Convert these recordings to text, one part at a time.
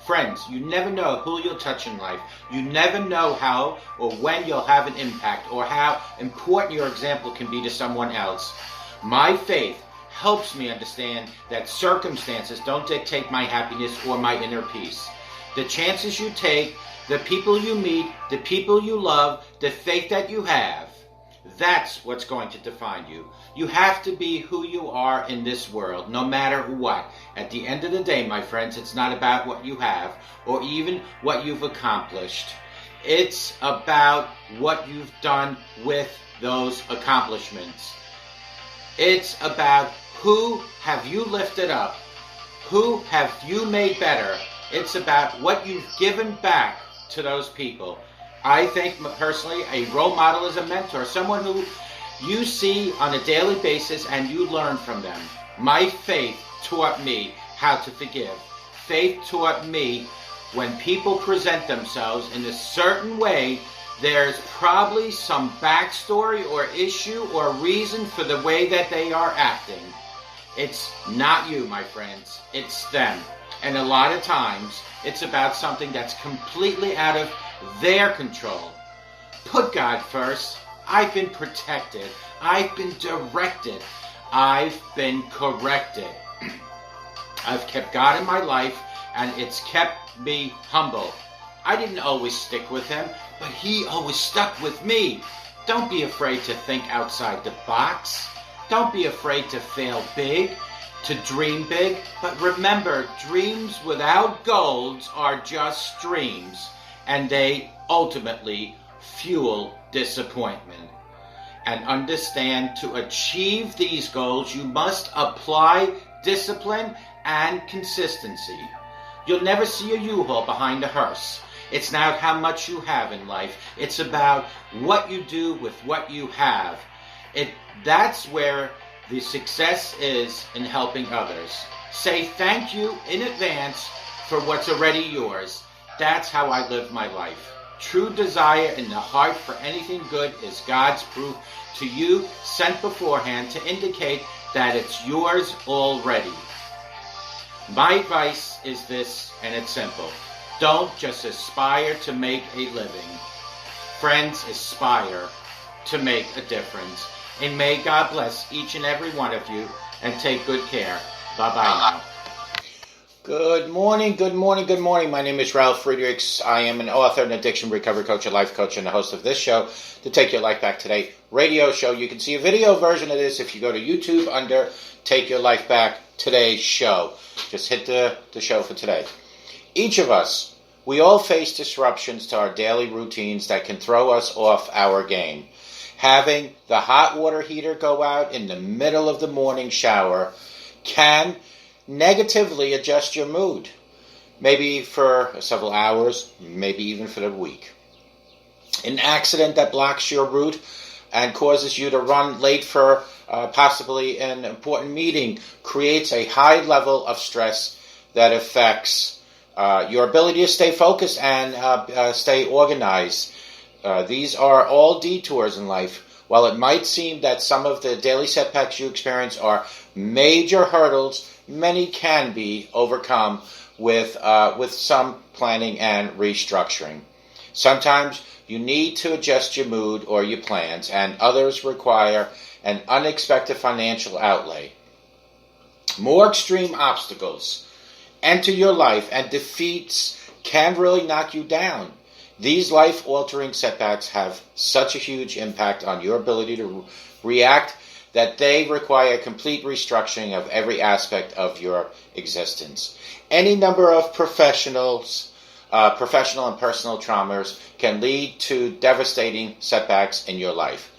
Friends, you never know who you'll touch in life. You never know how or when you'll have an impact or how important your example can be to someone else. My faith helps me understand that circumstances don't dictate my happiness or my inner peace. The chances you take, the people you meet, the people you love, the faith that you have, that's what's going to define you. You have to be who you are in this world, no matter what. At the end of the day, my friends, it's not about what you have or even what you've accomplished. It's about what you've done with those accomplishments. It's about who have you lifted up, who have you made better. It's about what you've given back to those people. I think personally a role model is a mentor, someone who you see on a daily basis and you learn from them. My faith taught me how to forgive. Faith taught me when people present themselves in a certain way, there's probably some backstory or issue or reason for the way that they are acting. It's not you, my friends. It's them. And a lot of times, it's about something that's completely out of their control. Put God first. I've been protected. I've been directed. I've been corrected. I've kept God in my life, and it's kept me humble. I didn't always stick with Him, but He always stuck with me. Don't be afraid to think outside the box. Don't be afraid to fail big, to dream big. But remember, dreams without goals are just dreams, and they ultimately fuel disappointment. And understand, to achieve these goals, you must apply discipline and consistency. You'll never see a U-Haul behind a hearse. It's not how much you have in life. It's about what you do with what you have. That's where the success is in helping others. Say thank you in advance for what's already yours. That's how I live my life. True desire in the heart for anything good is God's proof to you, sent beforehand to indicate that it's yours already. My advice is this, and it's simple. Don't just aspire to make a living. Friends, aspire to make a difference. And may God bless each and every one of you, and take good care. Bye-bye now. Good morning, good morning, good morning. My name is Ralf Friedrichs. I am an author, an addiction recovery coach, a life coach, and the host of this show, the Take Your Life Back Today radio show. You can see a video version of this if you go to YouTube under Take Your Life Back Today show. Just hit the show for today. Each of us, we all face disruptions to our daily routines that can throw us off our game. Having the hot water heater go out in the middle of the morning shower can negatively adjust your mood. Maybe for several hours, maybe even for the week. An accident that blocks your route and causes you to run late for possibly an important meeting creates a high level of stress that affects your ability to stay focused and stay organized. These are all detours in life. While it might seem that some of the daily setbacks you experience are major hurdles, many can be overcome with some planning and restructuring. Sometimes you need to adjust your mood or your plans, and others require an unexpected financial outlay. More extreme obstacles enter your life, and defeats can really knock you down. These life-altering setbacks have such a huge impact on your ability to react that they require complete restructuring of every aspect of your existence. Any number of professional and personal traumas can lead to devastating setbacks in your life.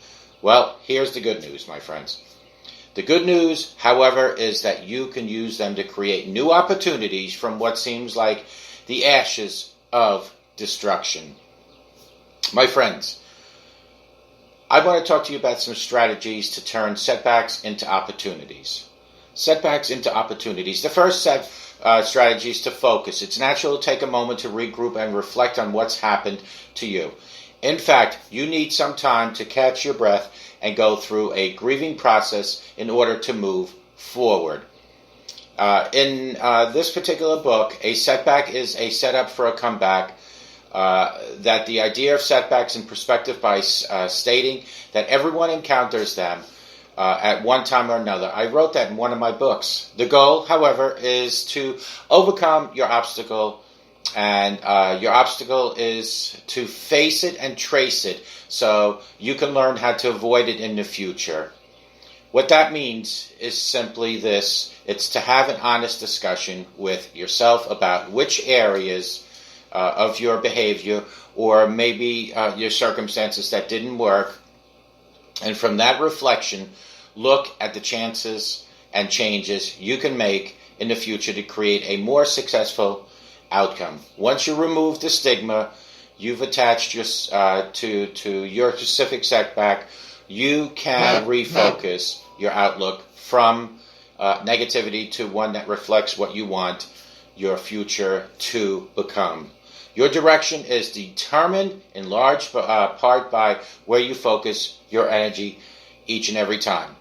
Well, here's the good news, my friends. The good news, however, is that you can use them to create new opportunities from what seems like the ashes of destruction. My friends, I want to talk to you about some strategies to turn setbacks into opportunities. Setbacks into opportunities. The first strategy is to focus. It's natural to take a moment to regroup and reflect on what's happened to you. In fact, you need some time to catch your breath and go through a grieving process in order to move forward. In this particular book, a setback is a setup for a comeback. That the idea of setbacks in perspective by stating that everyone encounters them at one time or another. I wrote that in one of my books. The goal, however, is to overcome your obstacle, and your obstacle is to face it and trace it so you can learn how to avoid it in the future. What that means is simply this. It's to have an honest discussion with yourself about which areas of your behavior or maybe your circumstances that didn't work. And from that reflection, look at the chances and changes you can make in the future to create a more successful outcome. Once you remove the stigma you've attached to your specific setback, you can refocus your outlook from negativity to one that reflects what you want your future to become. Your direction is determined in large part by where you focus your energy each and every time.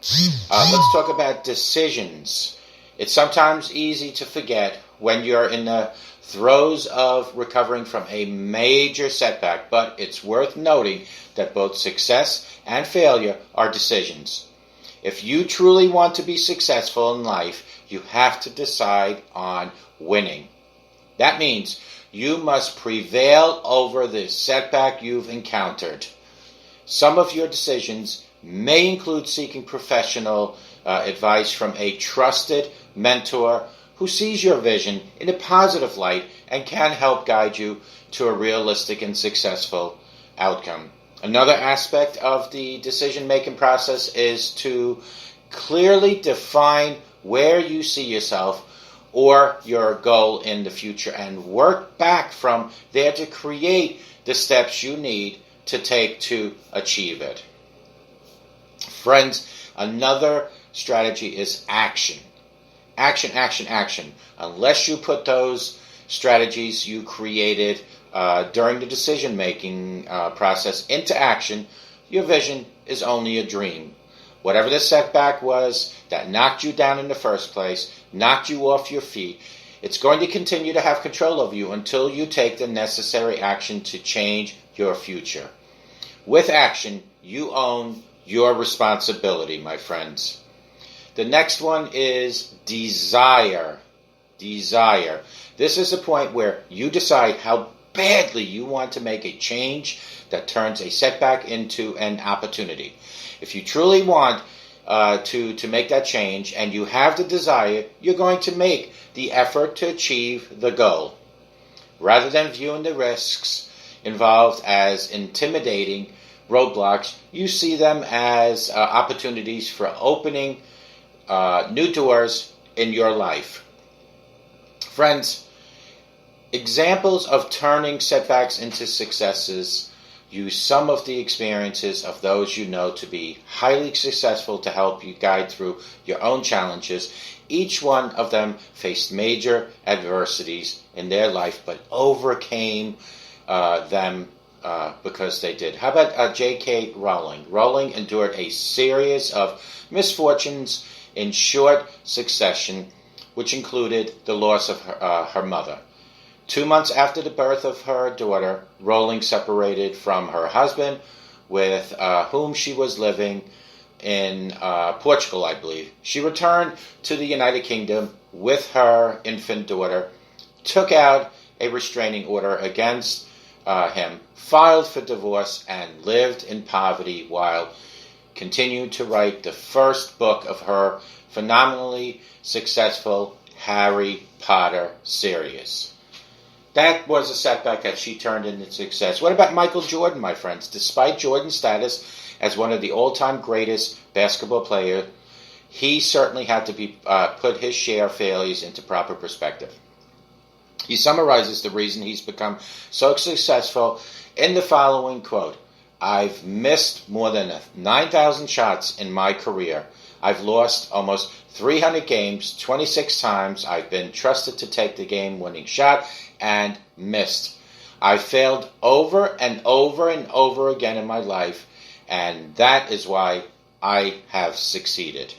Let's talk about decisions. It's sometimes easy to forget when you're in the throes of recovering from a major setback, but it's worth noting that both success and failure are decisions. If you truly want to be successful in life, you have to decide on winning. That means you must prevail over the setback you've encountered. Some of your decisions may include seeking professional advice from a trusted mentor who sees your vision in a positive light and can help guide you to a realistic and successful outcome. Another aspect of the decision-making process is to clearly define where you see yourself or your goal in the future and work back from there to create the steps you need to take to achieve it. Friends, another strategy is action. Action, action, action. Unless you put those strategies you created during the decision-making process into action, your vision is only a dream. Whatever the setback was that knocked you down in the first place, knocked you off your feet, it's going to continue to have control over you until you take the necessary action to change your future. With action, you own your responsibility, my friends. The next one is desire. Desire. This is the point where you decide how badly you want to make a change that turns a setback into an opportunity. If you truly want to make that change and you have the desire, you're going to make the effort to achieve the goal. Rather than viewing the risks involved as intimidating roadblocks, you see them as opportunities for opening new doors in your life. Friends, examples of turning setbacks into successes use some of the experiences of those you know to be highly successful to help you guide through your own challenges. Each one of them faced major adversities in their life, but overcame them because they did. How about J.K. Rowling? Rowling endured a series of misfortunes in short succession, which included the loss of her mother. 2 months after the birth of her daughter, Rowling separated from her husband, with whom she was living in Portugal, I believe. She returned to the United Kingdom with her infant daughter, took out a restraining order against him, filed for divorce, and lived in poverty while continued to write the first book of her phenomenally successful Harry Potter series. That was a setback that she turned into success. What about Michael Jordan, my friends? Despite Jordan's status as one of the all-time greatest basketball players, he certainly had to be put his share of failures into proper perspective. He summarizes the reason he's become so successful in the following quote: "I've missed more than 9,000 shots in my career. I've lost almost 300 games 26 times. I've been trusted to take the game-winning shot and missed. I failed over and over and over again in my life, and that is why I have succeeded."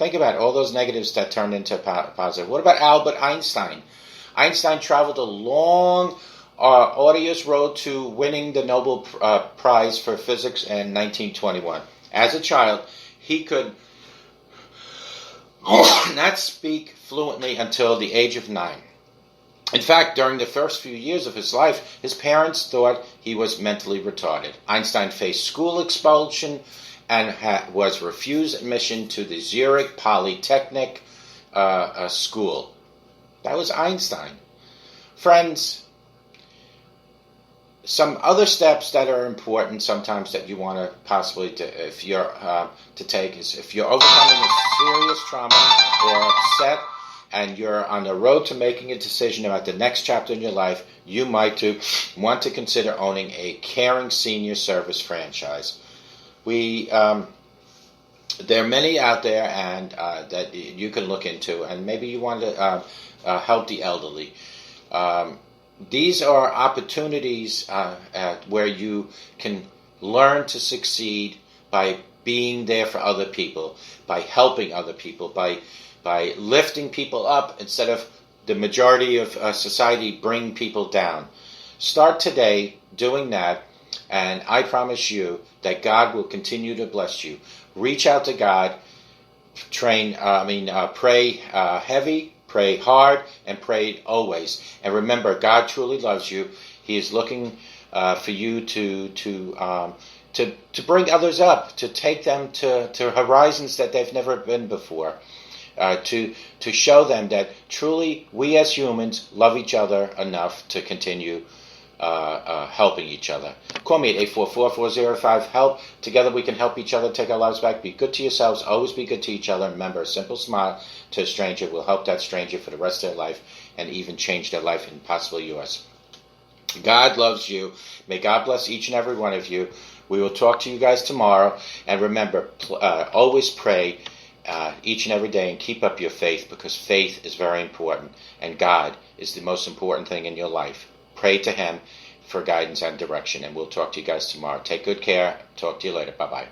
Think about all those negatives that turned into positive. What about Albert Einstein? Einstein traveled a long, arduous road to winning the Nobel Prize for Physics in 1921. As a child, he could not speak fluently until the age of 9. In fact, during the first few years of his life, his parents thought he was mentally retarded. Einstein faced school expulsion and was refused admission to the Zurich Polytechnic school. That was Einstein. Friends, some other steps that are important sometimes that you want to possibly to take is if you're overcoming a serious trauma or upset and you're on the road to making a decision about the next chapter in your life, you might want to consider owning a caring senior service franchise. There are many out there and that you can look into, and maybe you want to help the elderly. These are opportunities where you can learn to succeed by being there for other people, by helping other people, by lifting people up instead of the majority of society bring people down. Start today doing that, and I promise you that God will continue to bless you. Reach out to God, pray heavy, pray hard, and pray always. And remember, God truly loves you. He is looking for you to bring others up, to take them to horizons that they've never been before. To show them that truly we as humans love each other enough to continue helping each other. Call me at 844-405-HELP. Together we can help each other take our lives back. Be good to yourselves. Always be good to each other. Remember, a simple smile to a stranger will help that stranger for the rest of their life and even change their life and possibly yours. God loves you. May God bless each and every one of you. We will talk to you guys tomorrow. And remember, always pray each and every day and keep up your faith, because faith is very important and God is the most important thing in your life. Pray to Him for guidance and direction, and we'll talk to you guys tomorrow. Take good care. Talk to you later. Bye-bye.